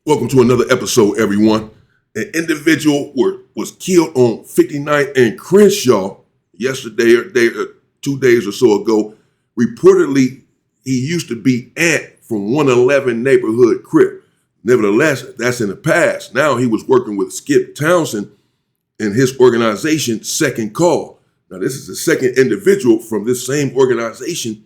Welcome to another episode, everyone. An individual was killed on 59th and Crenshaw yesterday, or 2 days or so ago. Reportedly, he used to be Ant from 111 neighborhood Crip. Nevertheless, that's in the past. Now he was working with Skip Townsend and his organization, Second Call. Now, this is the second individual from this same organization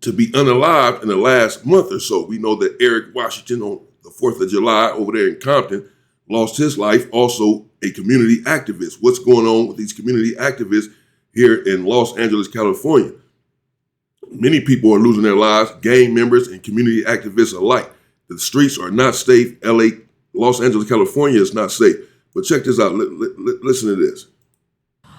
to be unalived in the last month or so. We know that Eric Washington on the 4th of July over there in Compton lost his life, also a community activist. What's going on with these community activists here in Los Angeles, California? Many people are losing their lives, gang members and community activists alike. The streets are not safe. Los Angeles, California is not safe. But check this out. Listen to this.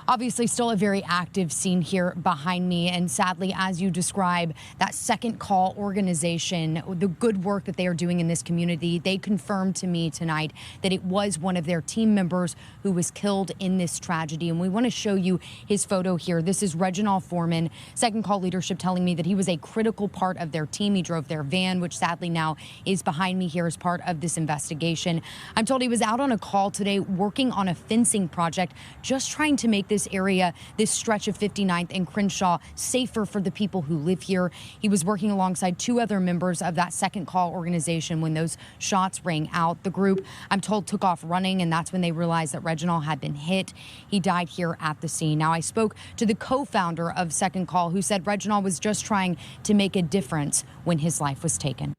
Obviously, still a very active scene here behind me. And sadly, as you describe, that Second Call organization, the good work that they are doing in this community, they confirmed to me tonight that it was one of their team members who was killed in this tragedy. And we want to show you his photo here. This is Reginald Foreman, Second Call leadership telling me that he was a critical part of their team. He drove their van, which sadly now is behind me here as part of this investigation. I'm told he was out on a call today working on a fencing project, just trying to make this area, this stretch of 59th and Crenshaw, safer for the people who live here. He was working alongside two other members of that Second Call organization when those shots rang out. The group, I'm told, took off running, and that's when they realized that Reginald had been hit. He died here at the scene. Now, I spoke to the co-founder of Second Call, who said Reginald was just trying to make a difference when his life was taken.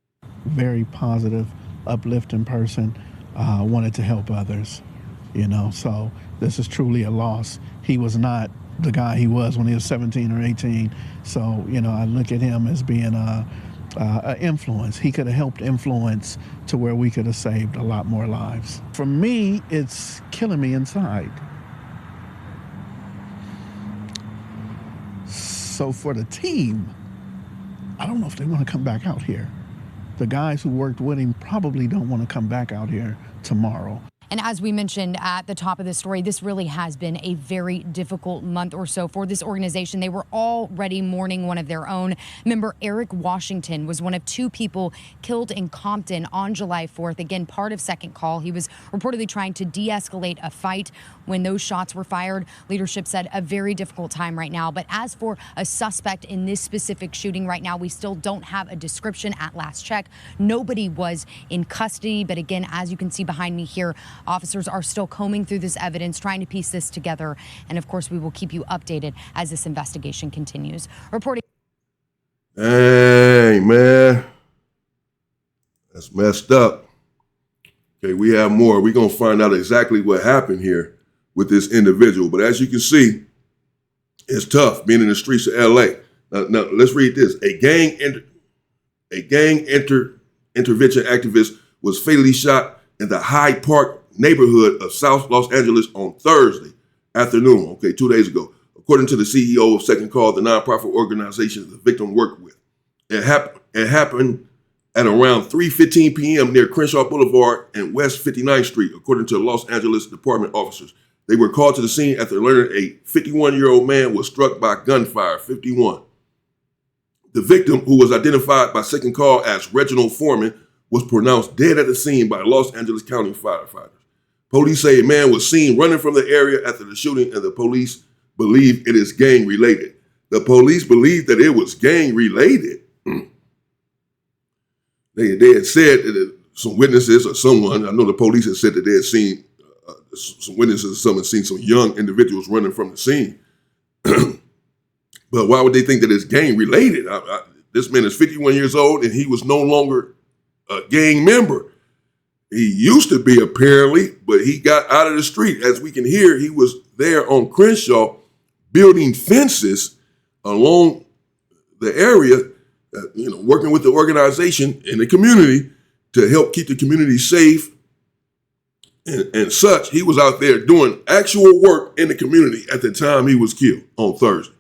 Very positive, uplifting person, wanted to help others, so this is truly a loss. He was not the guy he was when he was 17 or 18. So, I look at him as being an influence. He could have helped influence to where we could have saved a lot more lives. For me, it's killing me inside. So for the team, I don't know if they want to come back out here. The guys who worked with him probably don't want to come back out here tomorrow. And as we mentioned at the top of the story, this really has been a very difficult month or so for this organization. They were already mourning one of their own. Member Eric Washington was one of two people killed in Compton on July 4th. Again, part of Second Call. He was reportedly trying to de-escalate a fight when those shots were fired. Leadership said a very difficult time right now. But as for a suspect in this specific shooting right now, we still don't have a description at last check. Nobody was in custody. But again, as you can see behind me here, officers are still combing through this evidence, trying to piece this together. And of course, we will keep you updated as this investigation continues. Reporting. Hey, man. That's messed up. Okay, we have more. We're going to find out exactly what happened here with this individual. But as you can see, it's tough being in the streets of L.A. Now let's read this. A gang intervention activist was fatally shot in the Hyde Park neighborhood of South Los Angeles on Thursday afternoon, 2 days ago, according to the CEO of Second Call, the nonprofit organization the victim worked with. It happened at around 3:15 p.m. near Crenshaw Boulevard and West 59th Street, according to Los Angeles Department officers. They were called to the scene after learning a 51-year-old man was struck by gunfire, 51. The victim, who was identified by Second Call as Reginald Foreman, was pronounced dead at the scene by Los Angeles County firefighters. Police say a man was seen running from the area after the shooting, and the police believe it is gang-related. The police believe that it was gang-related. They had said that some witnesses or someone, I know the police had said that they had seen some witnesses or someone seen some young individuals running from the scene. But why would they think that it's gang-related? This man is 51 years old, and he was no longer a gang member. He used to be, apparently, but he got out of the street. As we can hear, he was there on Crenshaw building fences along the area, working with the organization in the community to help keep the community safe and such. He was out there doing actual work in the community at the time he was killed on Thursday,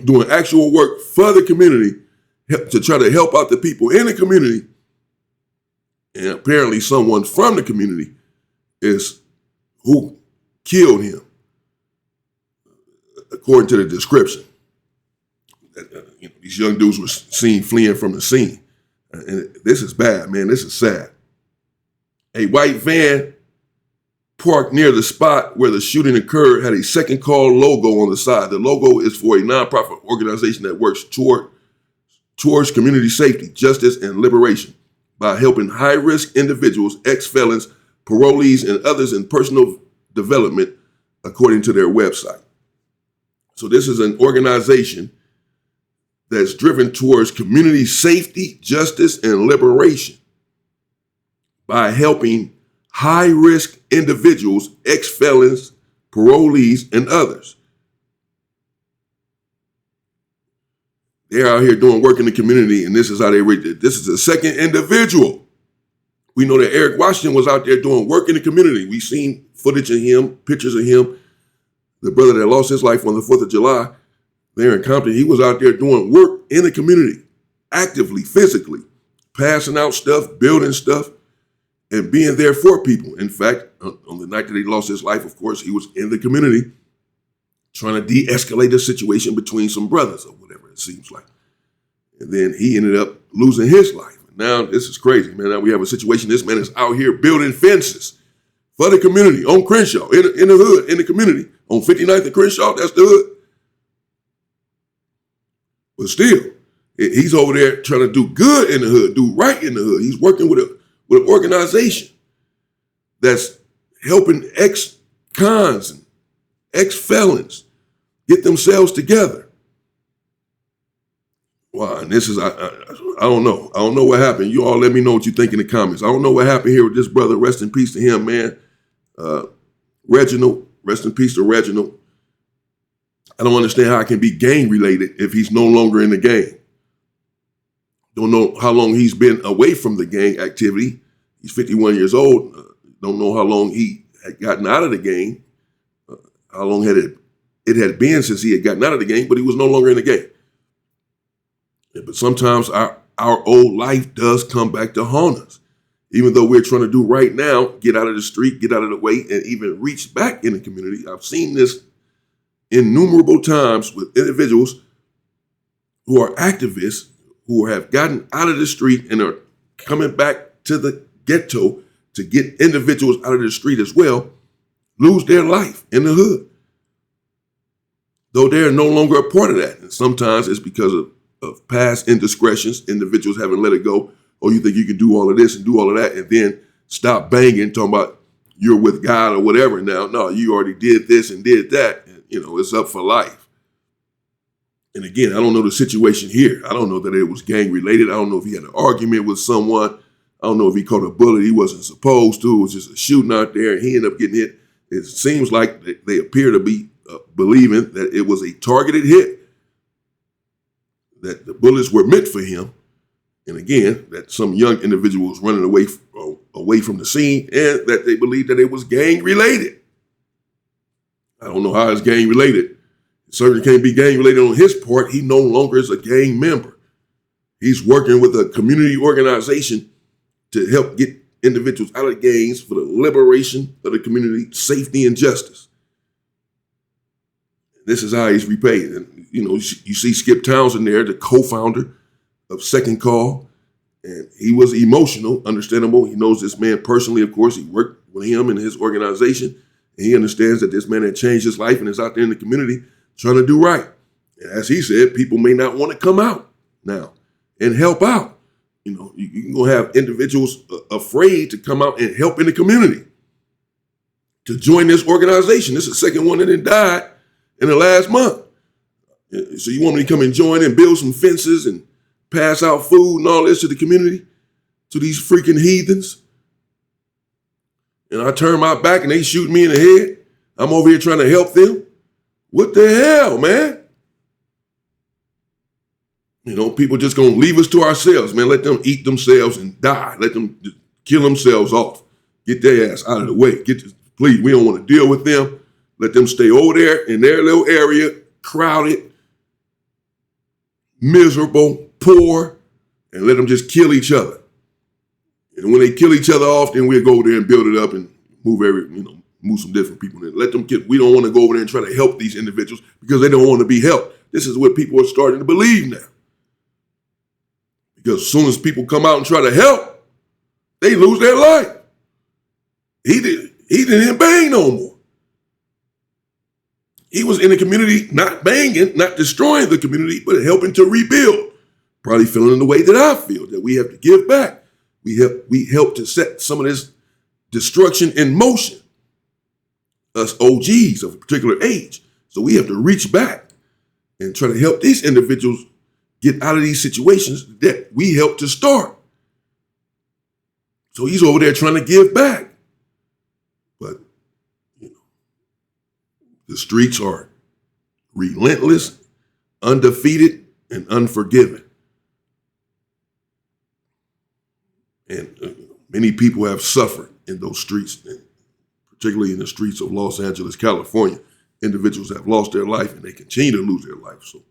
doing actual work for the community to try to help out the people in the community. And apparently someone from the community is who killed him, according to the description. These young dudes were seen fleeing from the scene. And this is bad, man. This is sad. A white van parked near the spot where the shooting occurred had a second call logo on the side. The logo is for a nonprofit organization that works towards community safety, justice, and liberation by helping high-risk individuals, ex-felons, parolees, and others in personal development, according to their website. So this is an organization that's driven towards community safety, justice, and liberation by helping high-risk individuals, ex-felons, parolees, and others. They're out here doing work in the community, and this is how they reach it. This is the second individual. We know that Eric Washington was out there doing work in the community. We've seen footage of him, pictures of him, the brother that lost his life on the 4th of July there in Compton. He was out there doing work in the community, actively, physically, passing out stuff, building stuff, and being there for people. In fact, on the night that he lost his life, of course, he was in the community trying to de-escalate a situation between some brothers or whatever it seems like. And then he ended up losing his life. Now, this is crazy, man. Now we have a situation. This man is out here building fences for the community on Crenshaw, in the hood, in the community, on 59th and Crenshaw. That's the hood. But still, he's over there trying to do good in the hood, do right in the hood. He's working with an organization that's helping ex-cons and ex-felons get themselves together. Wow, and this is, I don't know. I don't know what happened. You all let me know what you think in the comments. I don't know what happened here with this brother. Rest in peace to him, man. Reginald, rest in peace to Reginald. I don't understand how it can be gang related if he's no longer in the gang. Don't know how long he's been away from the gang activity. He's 51 years old. Don't know how long he had gotten out of the gang. How long had it had been since he had gotten out of the gang, but he was no longer in the gang. Yeah, but sometimes our old life does come back to haunt us. Even though we're trying to do right now, get out of the street, get out of the way, and even reach back in the community. I've seen this innumerable times with individuals who are activists who have gotten out of the street and are coming back to the ghetto to get individuals out of the street as well, lose their life in the hood. Though they're no longer a part of that. And sometimes it's because of past indiscretions, individuals haven't let it go. Oh, you think you can do all of this and do all of that and then stop banging, talking about you're with God or whatever now. No, you already did this and did that. And, it's up for life. And again, I don't know the situation here. I don't know that it was gang related. I don't know if he had an argument with someone. I don't know if he caught a bullet he wasn't supposed to. It was just a shooting out there and he ended up getting hit. It seems like they appear to be believing that it was a targeted hit, that the bullets were meant for him. And again, that some young individual was running away from the scene and that they believed that it was gang related. I don't know how it's gang related. It certainly can't be gang related on his part. He no longer is a gang member. He's working with a community organization to help get individuals out of gangs for the liberation of the community, safety, and justice. This is how he's repaid. And, you see Skip Townsend there, the co-founder of Second Call, and he was emotional, understandable. He knows this man personally, of course. He worked with him and his organization, and he understands that this man had changed his life and is out there in the community trying to do right. And as he said, people may not want to come out now and help out. You're going to have individuals afraid to come out and help in the community, to join this organization. This is the second one that had died in the last month. So you want me to come and join and build some fences and pass out food and all this to the community, to these freaking heathens? And I turn my back and they shoot me in the head. I'm over here trying to help them. What the hell, man? People just gonna leave us to ourselves, man. Let them eat themselves and die. Let them kill themselves off. Get their ass out of the way. Please, we don't want to deal with them. Let them stay over there in their little area, crowded, miserable, poor, and let them just kill each other. And when they kill each other off, then we'll go over there and build it up and move some different people in. Let them we don't want to go over there and try to help these individuals because they don't want to be helped. This is what people are starting to believe now. Because as soon as people come out and try to help, they lose their life. He didn't bang no more. He was in the community, not banging, not destroying the community, but helping to rebuild. Probably feeling the way that I feel, that we have to give back. We help to set some of this destruction in motion. Us OGs of a particular age. So we have to reach back and try to help these individuals get out of these situations that we helped to start. So he's over there trying to give back. But, the streets are relentless, undefeated, and unforgiving. And many people have suffered in those streets, particularly in the streets of Los Angeles, California. Individuals have lost their life and they continue to lose their life. So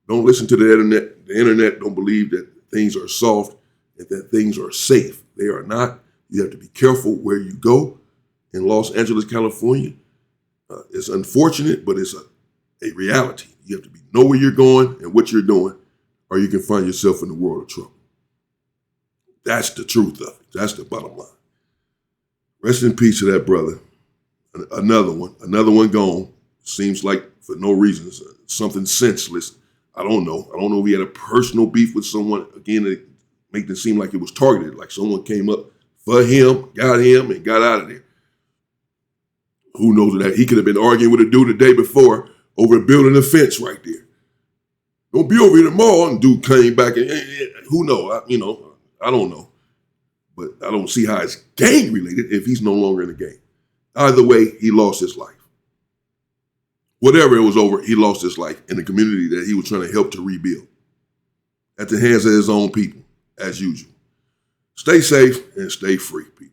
don't listen to the internet. The internet don't believe that things are soft and that things are safe. They are not. You have to be careful where you go in Los Angeles, California. It's unfortunate, but it's a reality. You have to know where you're going and what you're doing, or you can find yourself in the world of trouble. That's the truth of it. That's the bottom line. Rest in peace to that brother. Another one gone. Seems like for no reason, something senseless. I don't know. I don't know if he had a personal beef with someone. Again, it make it seem like it was targeted, like someone came up for him, and got out of there. Who knows that? He could have been arguing with a dude the day before over building a fence right there. Don't be over here tomorrow. And dude came back and who knows? I don't know. But I don't see how it's gang related if he's no longer in the game. Either way, he lost his life. Whatever it was over, he lost his life in the community that he was trying to help to rebuild at the hands of his own people, as usual. Stay safe and stay free, people.